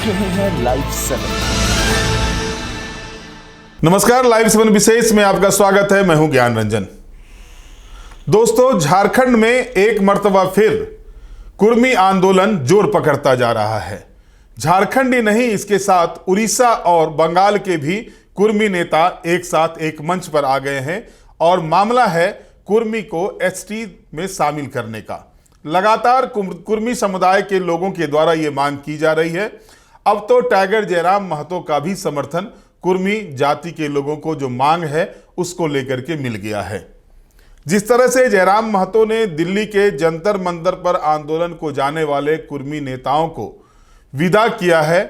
रहे हैं लाइव 7। नमस्कार, लाइव 7 विशेष में आपका स्वागत है। मैं हूं ज्ञान रंजन। दोस्तों, झारखंड में एक मर्तबा फिर कुर्मी आंदोलन जोर पकड़ता जा रहा है। झारखंड ही नहीं, इसके साथ उड़ीसा और बंगाल के भी कुर्मी नेता एक साथ एक मंच पर आ गए हैं और मामला है कुर्मी को एसटी में शामिल करने का। लगातार कुर्मी समुदाय के लोगों के द्वारा यह मांग की जा रही है। अब तो टाइगर जयराम महतो का भी समर्थन कुर्मी जाति के लोगों को जो मांग है उसको लेकर के मिल गया है। जिस तरह से जयराम महतो ने दिल्ली के जंतर मंतर पर आंदोलन को जाने वाले कुर्मी नेताओं को विदा किया है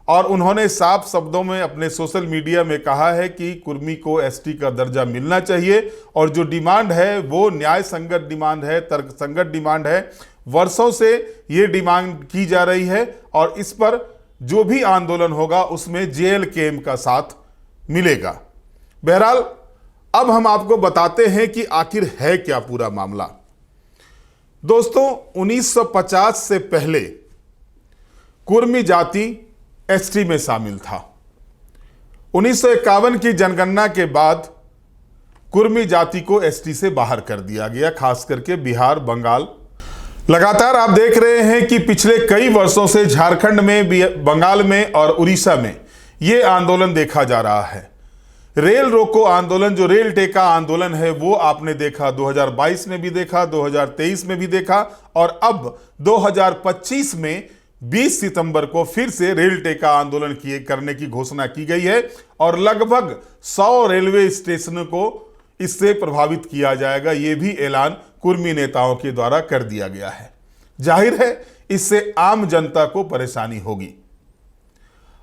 और उन्होंने साफ शब्दों में अपने सोशल मीडिया में कहा है कि कुर्मी को एसटी का दर्जा मिलना चाहिए और जो डिमांड है वो न्याय संगत डिमांड है, तर्क संगत डिमांड है। वर्षों से ये डिमांड की जा रही है और इस पर जो भी आंदोलन होगा उसमें जेएलकेएम का साथ मिलेगा। बहरहाल, अब हम आपको बताते हैं कि आखिर है क्या पूरा मामला। दोस्तों, 1950 से पहले कुर्मी जाति एसटी में शामिल था। 1951 की जनगणना के बाद कुर्मी जाति को एसटी से बाहर कर दिया गया, खास करके बिहार, बंगाल। लगातार आप देख रहे हैं कि पिछले कई वर्षों से झारखंड में, बंगाल में और उड़ीसा में यह आंदोलन देखा जा रहा है। रेल रोको आंदोलन, जो रेल टेका आंदोलन है, वो आपने देखा 2022 में भी देखा, 2023 में भी देखा और अब 2025 में 20 सितंबर को फिर से रेल टेका आंदोलन करने की घोषणा की गई है और लगभग 100 रेलवे स्टेशनों को इससे प्रभावित किया जाएगा। यह भी ऐलान कुर्मी नेताओं के द्वारा कर दिया गया है। जाहिर है इससे आम जनता को परेशानी होगी।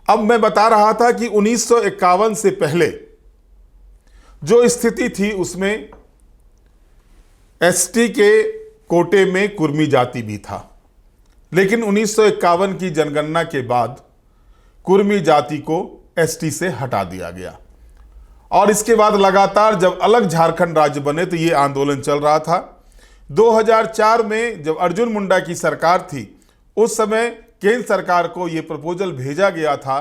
अब मैं बता रहा था कि 1951 से पहले जो स्थिति थी उसमें एसटी के कोटे में कुर्मी जाति भी था, लेकिन 1951 की जनगणना के बाद कुर्मी जाति को एसटी से हटा दिया गया और इसके बाद लगातार जब अलग झारखंड राज्य बने तो ये आंदोलन चल रहा था। 2004 में जब अर्जुन मुंडा की सरकार थी, उस समय केंद्र सरकार को ये प्रपोजल भेजा गया था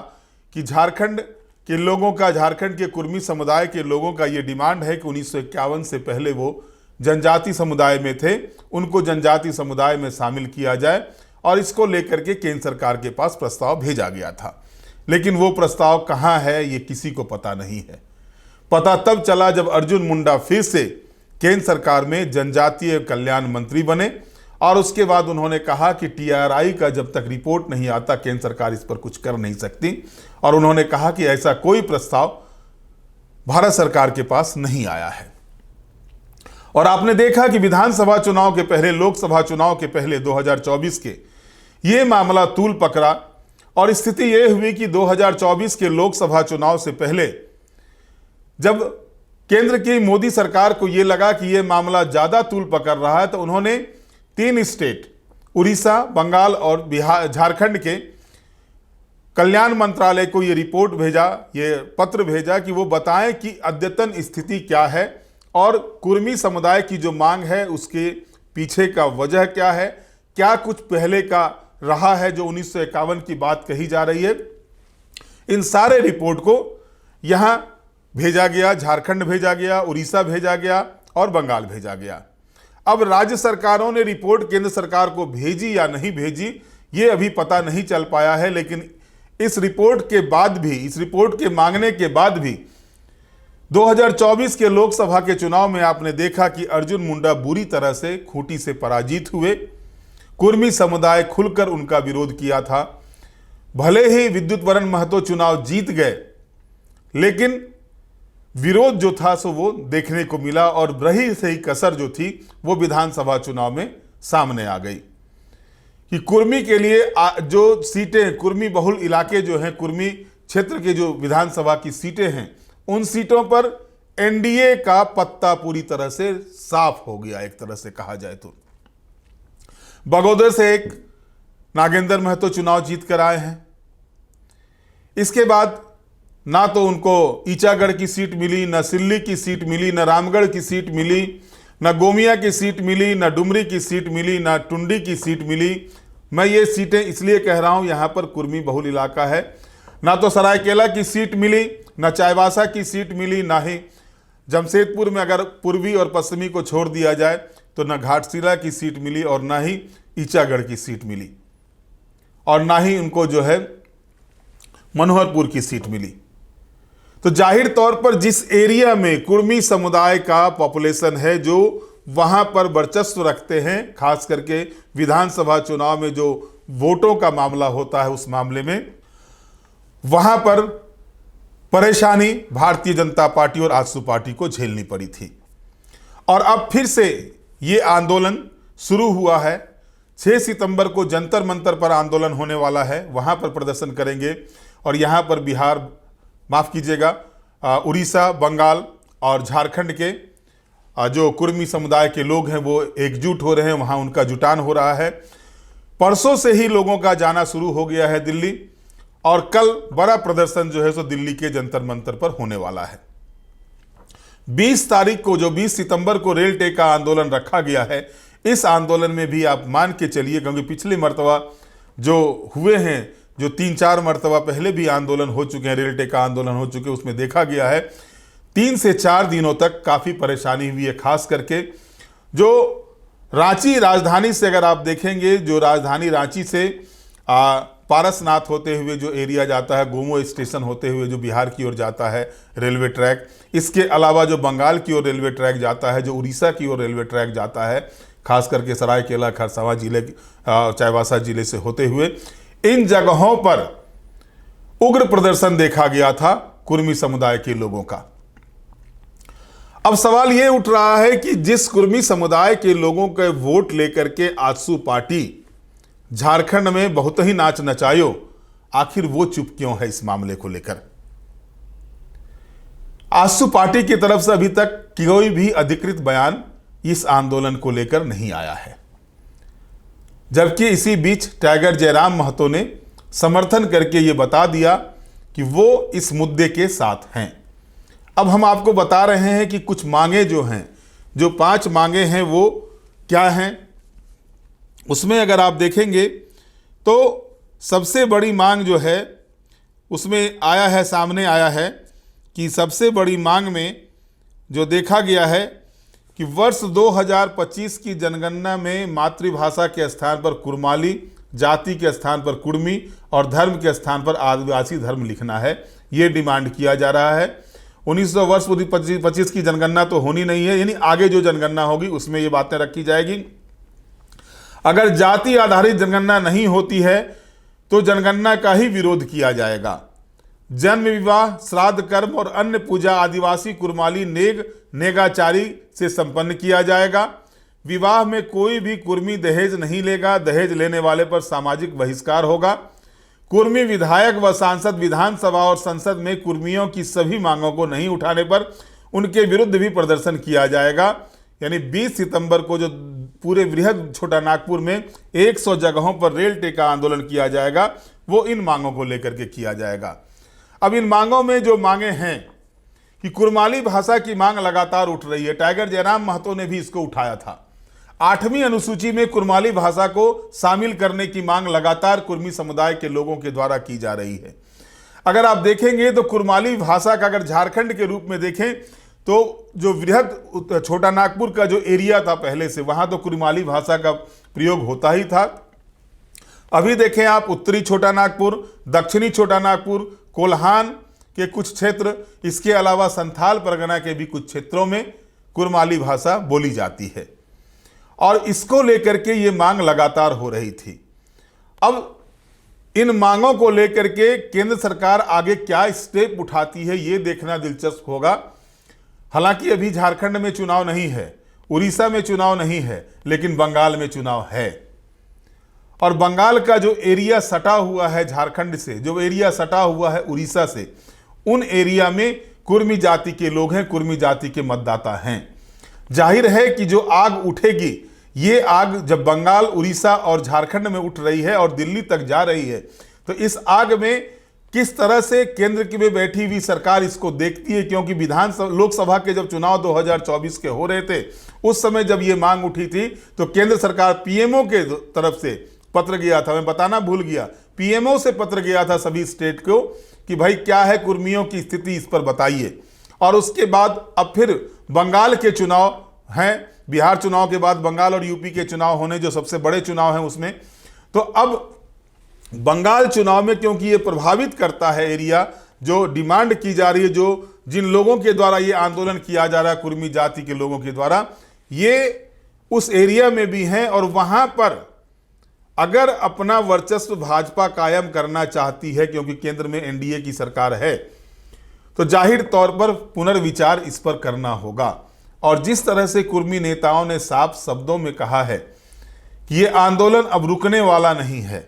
कि झारखंड के लोगों का, झारखंड के कुर्मी समुदाय के लोगों का ये डिमांड है कि 1951 से पहले वो जनजाति समुदाय में थे, उनको जनजाति समुदाय में शामिल किया जाए और इसको लेकर के केंद्र सरकार के पास प्रस्ताव भेजा गया था। लेकिन वो प्रस्ताव कहाँ है ये किसी को पता नहीं है। पता तब चला जब अर्जुन मुंडा फिर से केंद्र सरकार में जनजातीय कल्याण मंत्री बने और उसके बाद उन्होंने कहा कि टीआरआई का जब तक रिपोर्ट नहीं आता केंद्र सरकार इस पर कुछ कर नहीं सकती और उन्होंने कहा कि ऐसा कोई प्रस्ताव भारत सरकार के पास नहीं आया है। और आपने देखा कि विधानसभा चुनाव के पहले, लोकसभा चुनाव के पहले 2024 के ये मामला तूल पकड़ा और स्थिति ये हुई कि 2024 के लोकसभा चुनाव से पहले जब केंद्र की मोदी सरकार को यह लगा कि यह मामला ज्यादा तूल पकड़ रहा है तो उन्होंने 3 स्टेट, उड़ीसा, बंगाल और बिहार, झारखंड के कल्याण मंत्रालय को यह रिपोर्ट भेजा, यह पत्र भेजा कि वो बताएं कि अद्यतन स्थिति क्या है और कुर्मी समुदाय की जो मांग है उसके पीछे का वजह क्या है, क्या कुछ पहले का रहा है जो 1951 की बात कही जा रही है। इन सारे रिपोर्ट को यहां भेजा गया, झारखंड भेजा गया, उड़ीसा भेजा गया और बंगाल भेजा गया। अब राज्य सरकारों ने रिपोर्ट केंद्र सरकार को भेजी या नहीं भेजी ये अभी पता नहीं चल पाया है, लेकिन इस रिपोर्ट के बाद भी, इस रिपोर्ट के मांगने के बाद भी 2024 के लोकसभा के चुनाव में आपने देखा कि अर्जुन मुंडा बुरी तरह से खूंटी से पराजित हुए। कुर्मी समुदाय खुलकर उनका विरोध किया था। भले ही विद्युत वरण महतो चुनाव जीत गए, लेकिन विरोध जो था सो वो देखने को मिला और रही सही कसर जो थी वो विधानसभा चुनाव में सामने आ गई कि कुर्मी के लिए जो सीटें, कुर्मी बहुल इलाके जो हैं, कुर्मी क्षेत्र के जो विधानसभा की सीटें हैं, उन सीटों पर एनडीए का पत्ता पूरी तरह से साफ हो गया। एक तरह से कहा जाए तो बगोदर से एक नागेंद्र महतो चुनाव जीत कर आए हैं। इसके बाद ना तो उनको ईचागढ़ की सीट मिली, ना सिल्ली की सीट मिली, ना रामगढ़ की सीट मिली, ना गोमिया की सीट मिली, ना डुमरी की सीट मिली, ना टुंडी की सीट मिली मैं ये सीटें इसलिए कह रहा हूं, यहां पर कुर्मी बहुल इलाका है। ना तो सरायकेला की सीट मिली, ना चाईबासा की सीट मिली, ना ही जमशेदपुर में अगर पूर्वी और पश्चिमी को छोड़ दिया जाए तो ना घाटशिला की सीट मिली और ना ही ईचागढ़ की सीट मिली और ना ही उनको जो है मनोहरपुर की सीट मिली। तो जाहिर तौर पर जिस एरिया में कुर्मी समुदाय का पॉपुलेशन है, जो वहां पर वर्चस्व रखते हैं, खास करके विधानसभा चुनाव में जो वोटों का मामला होता है, उस मामले में वहां पर परेशानी भारतीय जनता पार्टी और आजसू पार्टी को झेलनी पड़ी थी। और अब फिर से ये आंदोलन शुरू हुआ है। 6 सितंबर को जंतर मंतर पर आंदोलन होने वाला है, वहां पर प्रदर्शन करेंगे और यहां पर बिहार, माफ कीजिएगा, उड़ीसा, बंगाल और झारखंड के जो कुर्मी समुदाय के लोग हैं वो एकजुट हो रहे हैं, वहां उनका जुटान हो रहा है। परसों से ही लोगों का जाना शुरू हो गया है दिल्ली, और कल बड़ा प्रदर्शन जो है सो दिल्ली के जंतर मंतर पर होने वाला है। 20 तारीख को, जो 20 सितंबर को रेल टेका आंदोलन रखा गया है, इस आंदोलन में भी आप मान के चलिए, क्योंकि पिछली मर्तबा जो हुए हैं, जो 3-4 मर्तबा पहले भी आंदोलन हो चुके हैं, रेल टेका आंदोलन हो चुके, उसमें देखा गया है 3 से 4 दिनों तक काफ़ी परेशानी हुई है। खास करके जो रांची राजधानी से अगर आप देखेंगे, जो राजधानी रांची से पारसनाथ होते हुए जो एरिया जाता है, गोमो स्टेशन होते हुए जो बिहार की ओर जाता है रेलवे ट्रैक, इसके अलावा जो बंगाल की ओर रेलवे ट्रैक जाता है, जो उड़ीसा की ओर रेलवे ट्रैक जाता है, खास करके सरायकेला, खरसावां जिले, चाईबासा जिले से होते हुए, इन जगहों पर उग्र प्रदर्शन देखा गया था कुर्मी समुदाय के लोगों का। अब सवाल यह उठ रहा है कि जिस कुर्मी समुदाय के लोगों के वोट लेकर के आजसू पार्टी झारखंड में बहुत ही नाच नचायो, आखिर वो चुप क्यों है इस मामले को लेकर? आजसू पार्टी की तरफ से अभी तक कोई भी अधिकृत बयान इस आंदोलन को लेकर नहीं आया है, जबकि इसी बीच टाइगर जयराम महतो ने समर्थन करके ये बता दिया कि वो इस मुद्दे के साथ हैं। अब हम आपको बता रहे हैं कि कुछ मांगे जो हैं, जो 5 मांगे हैं, वो क्या हैं। उसमें अगर आप देखेंगे तो सबसे बड़ी मांग जो है उसमें आया है, सामने आया है कि सबसे बड़ी मांग में जो देखा गया है कि वर्ष 2025 की जनगणना में मातृभाषा के स्थान पर कुर्माली, जाति के स्थान पर कुर्मी और धर्म के स्थान पर आदिवासी धर्म लिखना है। ये डिमांड किया जा रहा है। 1900 वर्ष 25 की जनगणना तो होनी नहीं है, यानी आगे जो जनगणना होगी उसमें ये बातें रखी जाएगी। अगर जाति आधारित जनगणना नहीं होती है तो जनगणना का ही विरोध किया जाएगा। जन्म, विवाह, श्राद्ध कर्म और अन्य पूजा आदिवासी कुर्माली नेग नेगाचारी से संपन्न किया जाएगा। विवाह में कोई भी कुर्मी दहेज नहीं लेगा, दहेज लेने वाले पर सामाजिक बहिष्कार होगा। कुर्मी विधायक व सांसद विधानसभा और संसद में कुर्मियों की सभी मांगों को नहीं उठाने पर उनके विरुद्ध भी प्रदर्शन किया जाएगा। यानी 20 सितंबर को जो पूरे बृहद छोटा नागपुर में 100 जगहों पर रेल टेका आंदोलन किया जाएगा, वो इन मांगों को लेकर के किया जाएगा। अब इन मांगों में जो मांगे हैं कि कुर्माली भाषा की मांग लगातार उठ रही है। टाइगर जयराम महतो ने भी इसको उठाया था। 8वीं अनुसूची में कुर्माली भाषा को शामिल करने की मांग लगातार कुर्मी समुदाय के लोगों के द्वारा की जा रही है। अगर आप देखेंगे तो कुर्माली भाषा का अगर झारखंड के रूप में देखें तो जो बृहद छोटा नागपुर का जो एरिया था पहले से, वहां तो कुर्माली भाषा का प्रयोग होता ही था। अभी देखें आप उत्तरी छोटा नागपुर, दक्षिणी छोटा नागपुर, कोल्हान के कुछ क्षेत्र, इसके अलावा संथाल परगना के भी कुछ क्षेत्रों में कुर्माली भाषा बोली जाती है और इसको लेकर के ये मांग लगातार हो रही थी। अब इन मांगों को लेकर के केंद्र सरकार आगे क्या स्टेप उठाती है, ये देखना दिलचस्प होगा। हालांकि अभी झारखंड में चुनाव नहीं है, उड़ीसा में चुनाव नहीं है, लेकिन बंगाल में चुनाव है। और बंगाल का जो एरिया सटा हुआ है झारखंड से, जो एरिया सटा हुआ है उड़ीसा से, उन एरिया में कुर्मी जाति के लोग हैं, कुर्मी जाति के मतदाता हैं। जाहिर है कि जो आग उठेगी, ये आग जब बंगाल, उड़ीसा और झारखंड में उठ रही है और दिल्ली तक जा रही है, तो इस आग में किस तरह से केंद्र में बैठी हुई सरकार इसको देखती है। क्योंकि लोकसभा के जब चुनाव 2024 के हो रहे थे, उस समय जब ये मांग उठी थी तो केंद्र सरकार पीएमओ के तरफ से पत्र गया था, मैं बताना भूल गया, पीएमओ से पत्र गया था सभी स्टेट को कि भाई क्या है कुर्मियों की स्थिति, इस पर बताइए। और उसके बाद अब फिर बंगाल के चुनाव हैं, बिहार चुनाव के बाद बंगाल और यूपी के चुनाव होने, जो सबसे बड़े चुनाव हैं उसमें। तो अब बंगाल चुनाव में क्योंकि ये प्रभावित करता है एरिया, जो डिमांड की जा रही है, जो जिन लोगों के द्वारा ये आंदोलन किया जा रहा है, कुर्मी जाति के लोगों के द्वारा, ये उस एरिया में भी हैं। और वहां पर अगर अपना वर्चस्व भाजपा कायम करना चाहती है, क्योंकि केंद्र में एनडीए की सरकार है, तो जाहिर तौर पर पुनर्विचार इस पर करना होगा। और जिस तरह से कुर्मी नेताओं ने साफ शब्दों में कहा है कि ये आंदोलन अब रुकने वाला नहीं है।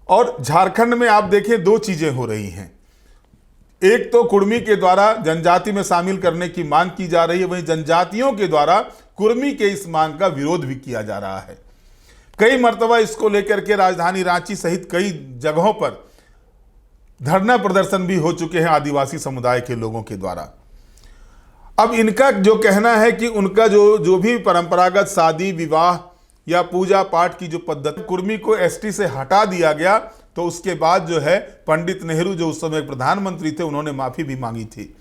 और झारखंड में आप देखें दो चीजें हो रही हैं, एक तो कुर्मी के द्वारा जनजाति में शामिल करने की मांग की जा रही है, वहीं जनजातियों के द्वारा कुर्मी के इस मांग का विरोध भी किया जा रहा है। कई मर्तबा इसको लेकर के राजधानी रांची सहित कई जगहों पर धरना प्रदर्शन भी हो चुके हैं आदिवासी समुदाय के लोगों के द्वारा। अब इनका जो कहना है कि उनका जो भी परंपरागत शादी विवाह या पूजा पाठ की जो पद्धति कुर्मी को एसटी से हटा दिया गया, तो उसके बाद जो है पंडित नेहरू जो उस समय प्रधानमंत्री थे, उन्होंने माफी भी मांगी थी।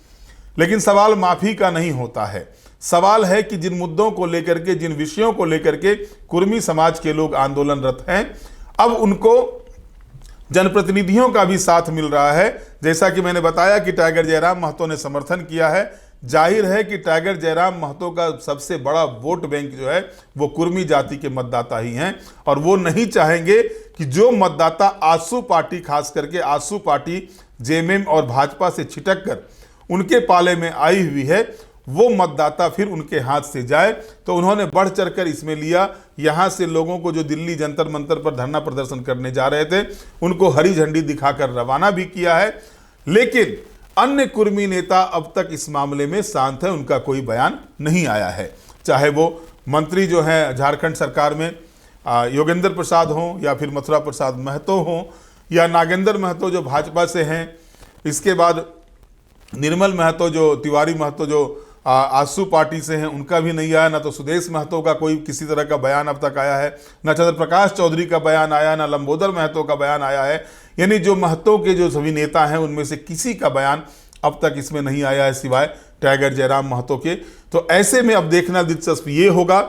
लेकिन सवाल माफी का नहीं होता है, सवाल है कि जिन मुद्दों को लेकर के, जिन विषयों को लेकर के कुर्मी समाज के लोग आंदोलनरत हैं, अब उनको जनप्रतिनिधियों का भी साथ मिल रहा है। जैसा कि मैंने बताया कि टाइगर जयराम महतो ने समर्थन किया है। जाहिर है कि टाइगर जयराम महतो का सबसे बड़ा वोट बैंक जो है वो कुर्मी जाति के मतदाता ही हैं, और वो नहीं चाहेंगे कि जो मतदाता आसू पार्टी, खास करके आसू पार्टी जेएमएम और भाजपा से छिटक कर उनके पाले में आई हुई है, वो मतदाता फिर उनके हाथ से जाए। तो उन्होंने बढ़ चढ़कर इसमें लिया। यहाँ से लोगों को जो दिल्ली जंतर मंतर पर धरना प्रदर्शन करने जा रहे थे, उनको हरी झंडी दिखाकर रवाना भी किया है। लेकिन अन्य कुर्मी नेता अब तक इस मामले में शांत है, उनका कोई बयान नहीं आया है। चाहे वो मंत्री जो हैं झारखंड सरकार में योगेंद्र प्रसाद हों, या फिर मथुरा प्रसाद महतो हों, या नागेंद्र महतो जो भाजपा से हैं, इसके बाद निर्मल महतो जो तिवारी महतो जो आसू पार्टी से हैं, उनका भी नहीं आया। ना तो सुदेश महतो का कोई किसी तरह का बयान अब तक आया है, ना चंद्र प्रकाश चौधरी का बयान आया, ना लंबोदर महतो का बयान आया है। यानी जो महतो के जो सभी नेता हैं उनमें से किसी का बयान अब तक इसमें नहीं आया है, सिवाय टाइगर जयराम महतो के। तो ऐसे में अब देखना दिलचस्प ये होगा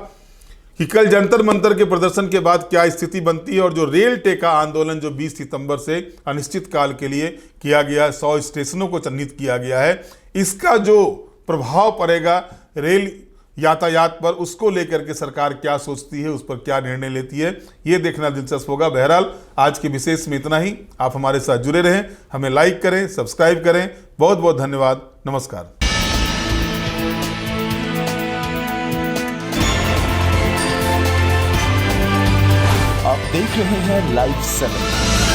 कि कल जंतर मंतर के प्रदर्शन के बाद क्या स्थिति बनती है। और जो रेल टेका आंदोलन जो 20 सितंबर से अनिश्चित काल के लिए किया गया, 100 स्टेशनों को चिन्हित किया गया है, इसका जो प्रभाव पड़ेगा रेल यातायात पर, उसको लेकर के सरकार क्या सोचती है, उस पर क्या निर्णय लेती है, ये देखना दिलचस्प होगा। बहरहाल आज के विशेष में इतना ही। आप हमारे साथ जुड़े रहें, हमें लाइक करें, सब्सक्राइब करें। बहुत बहुत धन्यवाद। नमस्कार। आप देख रहे हैं लाइव 7।